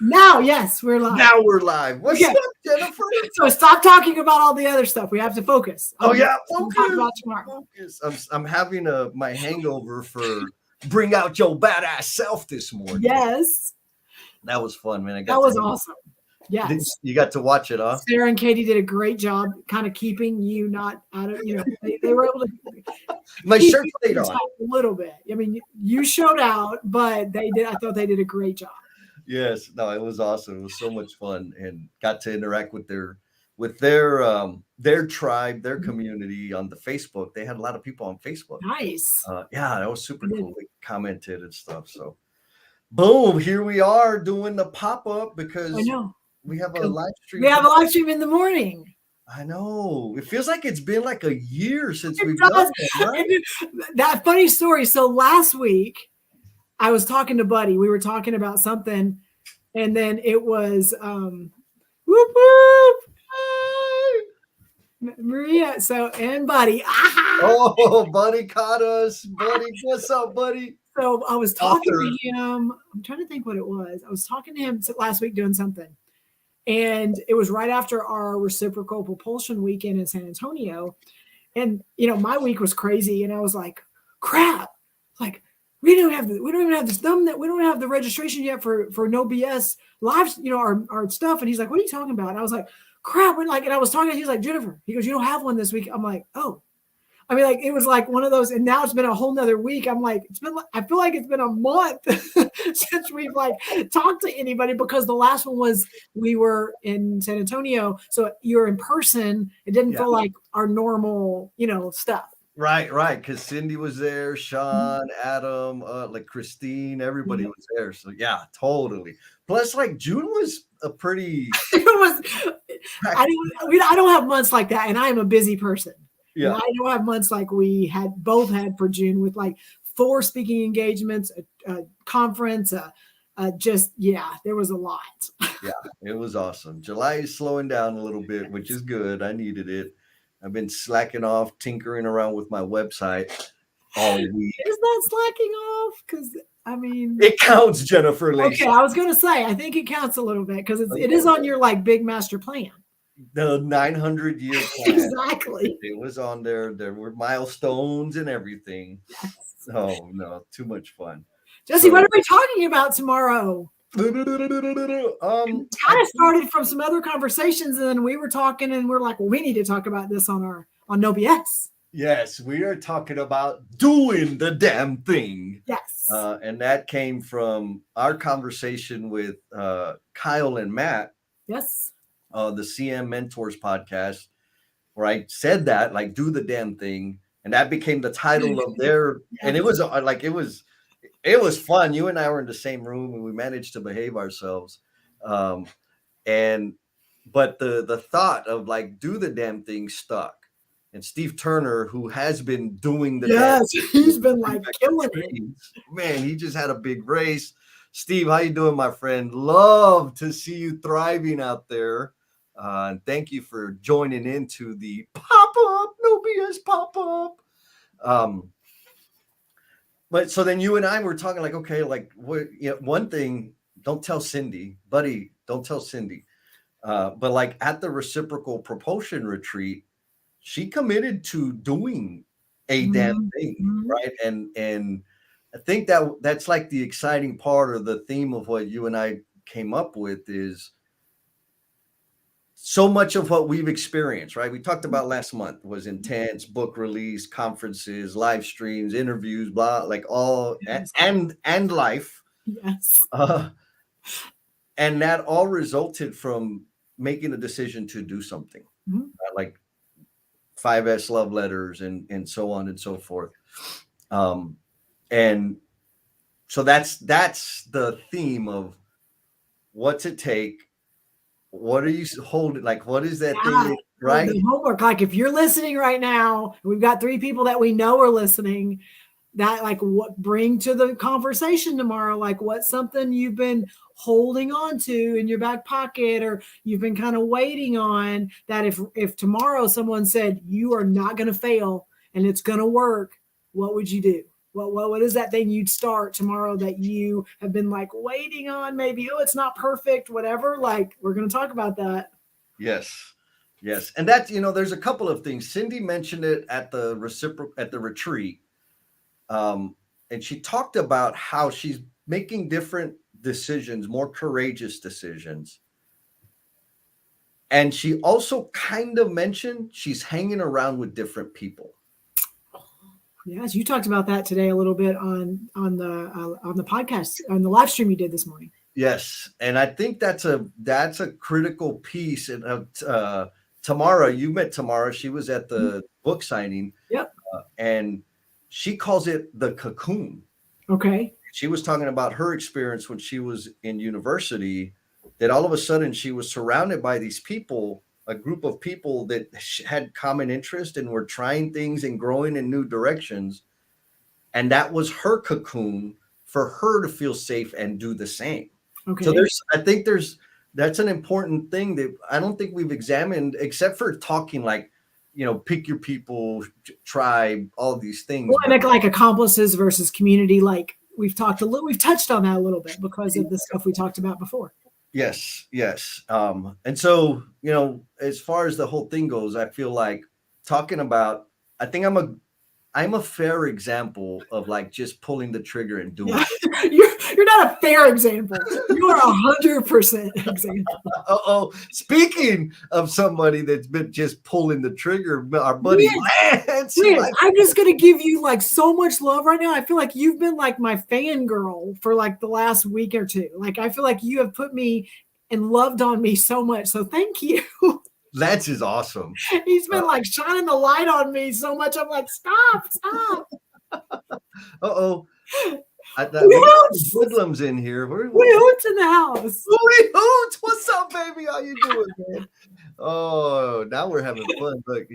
Now, yes, we're live. Now we're live. What's up, Jennifer? So stop talking about all the other stuff. We have to focus. Oh yeah, we'll talk about tomorrow. Focus. I'm having my hangover for Bring Out Your Badass Self this morning. That was fun, man. That was awesome. Yes, you got to watch it, huh? Sarah and Katie did a great job, kind of keeping you not out of. They were able to. My shirt played on a little bit. I mean, you showed out, but they did. I thought they did a great job. Yes, no, it was awesome. It was so much fun, and got to interact with their tribe, their community on the Facebook. They had a lot of people on Facebook. Nice. Yeah, that was super cool. They commented and stuff. So, boom, here we are doing the pop-up because I know we have a live stream. We have a live stream in the morning. I know. It feels like it's been like a year since we've done it, right? That funny story. So last week, I was talking to Buddy. We were talking about something, and then it was whoop whoop. Maria, and Buddy. Oh, Buddy caught us. Buddy, what's up, Buddy? So I was talking to him. I'm trying to think what it was. I was talking to him last week doing something. And it was right after our reciprocal propulsion weekend in San Antonio. And, my week was crazy. And I was like, crap. Like, we don't even have this thumbnail. We don't have the registration yet for NoBS live, our stuff. And he's like, what are you talking about? And I was like, crap. And I was talking, he's like, Jennifer, he goes, you don't have one this week. I'm like, oh. I mean, it was like one of those, and now it's been a whole nother week. I'm like, I feel like it's been a month since we've talked to anybody, because the last one was, we were in San Antonio. So you're in person. It didn't feel like our normal, stuff. Right. Because Cindy was there, Sean, Adam, Christine, everybody was there. So yeah, totally. Plus, June was a pretty. I don't have months like that, and I am a busy person. Yeah, I don't have months like we both had for June with 4 speaking engagements, a conference, there was a lot. Yeah, it was awesome. July is slowing down a little bit, which is good. I needed it. I've been slacking off, tinkering around with my website all week. It's not slacking off because it counts, Jennifer. Okay, I was going to say I think it counts a little bit because it is on your big master plan. The 900-year plan. Exactly. It was on there. There were milestones and everything. Yes. Oh no, too much fun. Jesse, what are we talking about tomorrow? Kind of started from some other conversations, and then we were talking, and we're like, well, we need to talk about this on NoBS. Yes, we are talking about doing the damn thing. Yes. And that came from our conversation with Kyle and Matt. Yes. The CM Mentors podcast, where I said that, do the damn thing. And that became the title of their, and it was it was fun. You and I were in the same room and we managed to behave ourselves. But the thought of do the damn thing stuck. And Steve Turner, who has been doing the damn thing, he's been killing it. Man, he just had a big race. Steve, how you doing, my friend? Love to see you thriving out there. And thank you for joining into the pop-up, NoBS pop-up. But so then you and I were talking okay, what, one thing, don't tell Cindy, buddy, don't tell Cindy. But at the reciprocal propulsion retreat, she committed to doing a damn thing, right? And I think that's the exciting part, or the theme of what you and I came up with, is so much of what we've experienced, right? We talked about last month was intense, book release, conferences, live streams, interviews, blah, all, and life. Yes. And that all resulted from making a decision to do something, like 5S love letters and so on and so forth. And so that's the theme of what's it take. What are you holding? What is that thing? Right. The homework. If you're listening right now, we've got 3 people that we know are listening. That what bring to the conversation tomorrow? What's something you've been holding on to in your back pocket, or you've been kind of waiting on, that if tomorrow someone said you are not going to fail and it's going to work, what would you do? what is that thing you'd start tomorrow that you have been like waiting on? Maybe, oh, it's not perfect, whatever. Like, we're going to talk about that. Yes. Yes. And that's, there's a couple of things. Cindy mentioned it at the retreat. And she talked about how she's making different decisions, more courageous decisions. And she also kind of mentioned she's hanging around with different people. Yes, you talked about that today a little bit on the podcast, on the live stream you did this morning. Yes, and I think that's a critical piece. And Tamara, you met Tamara. She was at the book signing. Yep. And she calls it the cocoon. Okay. She was talking about her experience when she was in university, that all of a sudden she was surrounded by these people, a group of people that had common interest and were trying things and growing in new directions. And that was her cocoon for her to feel safe and do the same. Okay. So I think that's an important thing that I don't think we've examined, except for talking like, pick your people, tribe, all these things. Well, like accomplices versus community. Like we've touched on that a little bit because of the stuff we talked about before. Yes. And so, as far as the whole thing goes, I feel like talking about, I think I'm a fair example of like just pulling the trigger and doing it. You're not a fair example. You are 100% example. Speaking of somebody that's been just pulling the trigger, our buddy Lance. I'm just going to give you like so much love right now. I feel like you've been like my fangirl for like the last week or two. Like, I feel like you have put me and loved on me so much. So thank you. Lance is awesome. He's been like shining the light on me so much. I'm like, stop. Hoodlums in here. Woody Hoots in the house. Woody Hoots, what's up, baby? How you doing, man? Oh, now we're having fun. Look,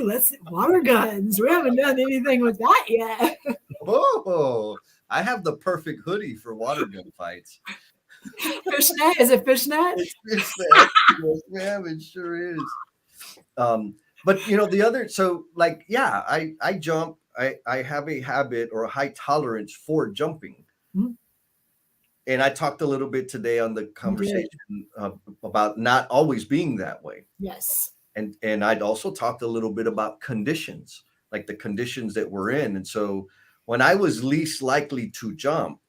let's see, water guns. We haven't done anything with that yet. Oh, I have the perfect hoodie for water gun fights. Fishnet? Is it fishnet? It's fishnet. Yes, ma'am, it sure is. But the other, so like, yeah, I jump. I have a habit or a high tolerance for jumping. Mm-hmm. And I talked a little bit today on the conversation about not always being that way. Yes. And I'd also talked a little bit about conditions, like the conditions that we're in. And so when I was least likely to jump,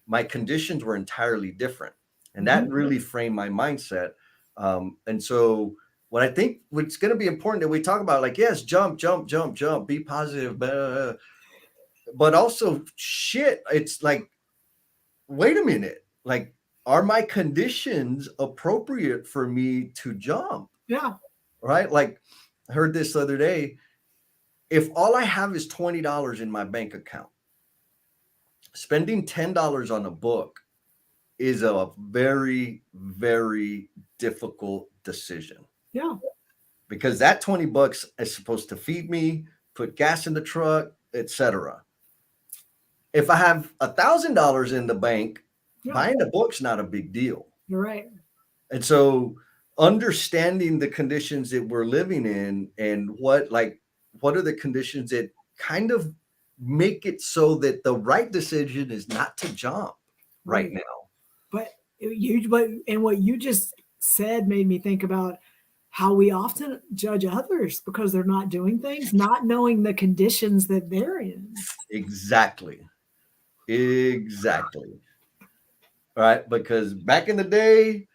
my conditions were entirely different. And that really framed my mindset. And so what I think what's going to be important that we talk about, like, yes, jump, be positive, but also it's like, wait a minute, like, are my conditions appropriate for me to jump? Yeah. Right. Like, I heard this the other day. If all I have is $20 in my bank account, spending $10 on a book is a very, very difficult decision. Yeah. Because that $20 is supposed to feed me, put gas in the truck, etc. If I have $1,000 in the bank, buying a book's not a big deal. You're right. And so understanding the conditions that we're living in and what are the conditions that kind of make it so that the right decision is not to jump right now. But what you just said made me think about how we often judge others because they're not doing things, not knowing the conditions that they're in. Exactly. Right. Because back in the day,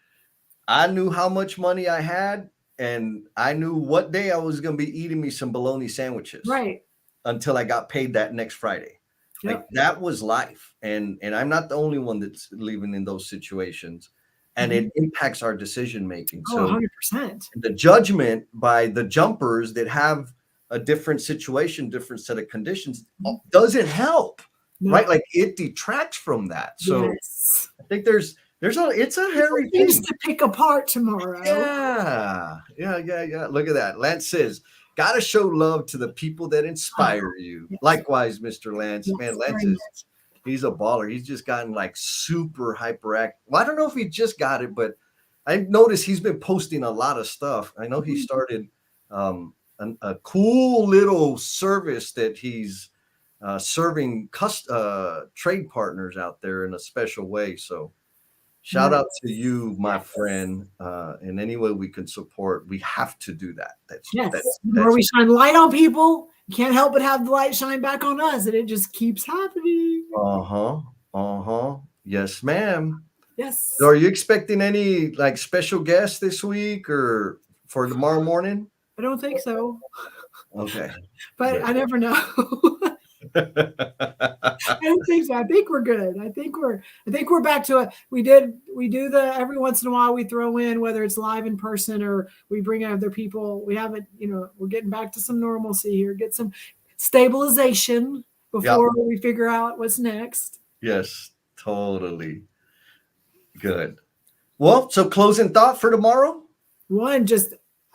I knew how much money I had and I knew what day I was going to be eating me some bologna sandwiches. Right. Until I got paid that next Friday. Yep. Like, that was life. And I'm not the only one that's living in those situations. And it impacts our decision making. So 100%. The judgment by the jumpers that have a different situation, different set of conditions doesn't help. No. Right? Like, it detracts from that. So yes. I think it's a hairy thing to pick apart tomorrow. Yeah. Look at that. Lance says, got to show love to the people that inspire you. Yes. Likewise, Mr. Lance. Yes, man, Lance he's a baller. He's just gotten like super hyperactive. Well, I don't know if he just got it, but I've noticed he's been posting a lot of stuff. I know he started a cool little service that he's serving trade partners out there in a special way. So shout out to you, my friend. In any way we can support, we have to do that. The more we shine light on people, you can't help but have the light shine back on us, and it just keeps happening. Yes, ma'am. Yes. So are you expecting any like special guests this week or for tomorrow morning? I don't think so. Okay. But good. I never know. I don't think so. I think we're good. I think we're back to it. We do the every once in a while we throw in, whether it's live in person or we bring other people. We haven't, we're getting back to some normalcy here, get some stabilization before we figure out what's next. Yes, totally. Good. Well, so closing thought for tomorrow?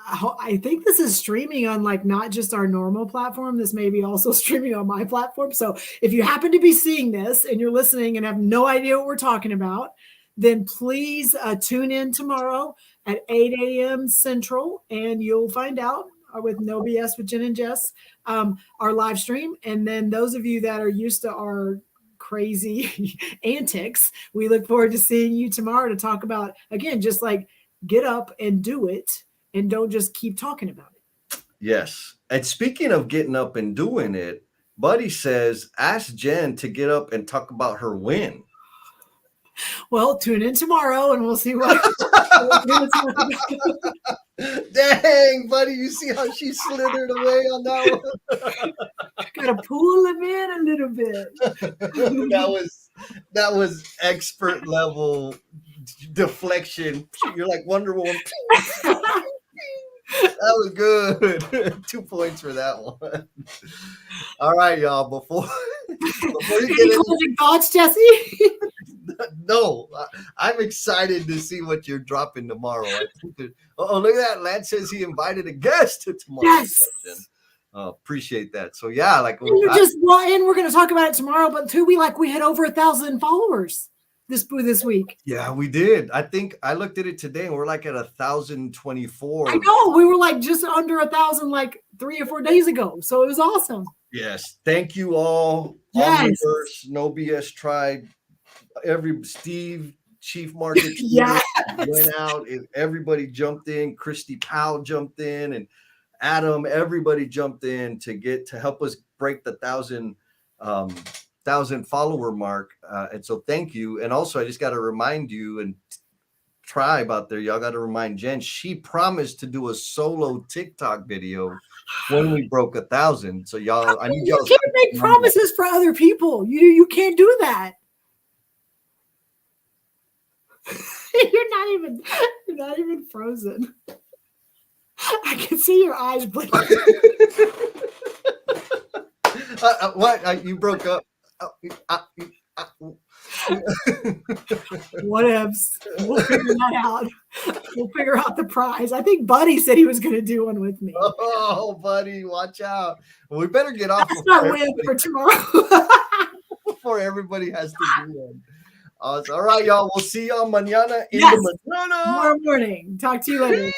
I think this is streaming on like not just our normal platform. This may be also streaming on my platform. So if you happen to be seeing this and you're listening and have no idea what we're talking about, then please tune in tomorrow at 8 a.m. Central, and you'll find out with NoBS with Jen and Jess, our live stream. And then those of you that are used to our crazy antics, we look forward to seeing you tomorrow to talk about, again, just like get up and do it. And don't just keep talking about it. Yes. And speaking of getting up and doing it, Buddy says, ask Jen to get up and talk about her win. Well, tune in tomorrow and we'll see what. Dang, buddy, you see how she slithered away on that one? Gotta pull him in a little bit. that was expert level deflection. You're like Wonder Woman. That was good. 2 points for that one. All right, y'all. Before you get into closing thoughts, Jesse? No, I'm excited to see what you're dropping tomorrow. Oh, look at that. Lance says he invited a guest to tomorrow's session. Appreciate that. So yeah, like and we're going to talk about it tomorrow, but too, we hit over 1,000 followers this week. Yeah, we did. I think I looked at it today and we're like at 1,024. I know, we were like just under 1,000 like 3 or 4 days ago. So it was awesome. Yes. Thank you all. Yes. NoBS tried. Steve, Chief Market went out and everybody jumped in. Christy Powell jumped in and Adam, everybody jumped in to help us break the 1,000 follower mark. And so thank you. And also I just got to remind you and Tribe out there, y'all got to remind Jen, she promised to do a solo TikTok video when we broke 1,000. So y'all, I need y'all. You can't make promises for other people. You can't do that. You're not even frozen. I can see your eyes blinking. What? You broke up. Whatevs. We'll figure that out. We'll figure out the prize. I think Buddy said he was going to do one with me. Oh, Buddy, watch out. Well, we better get off. That's not win for tomorrow. Before everybody has to do one. All right, y'all. We'll see y'all mañana in the mañana. Tomorrow morning. Talk to you later.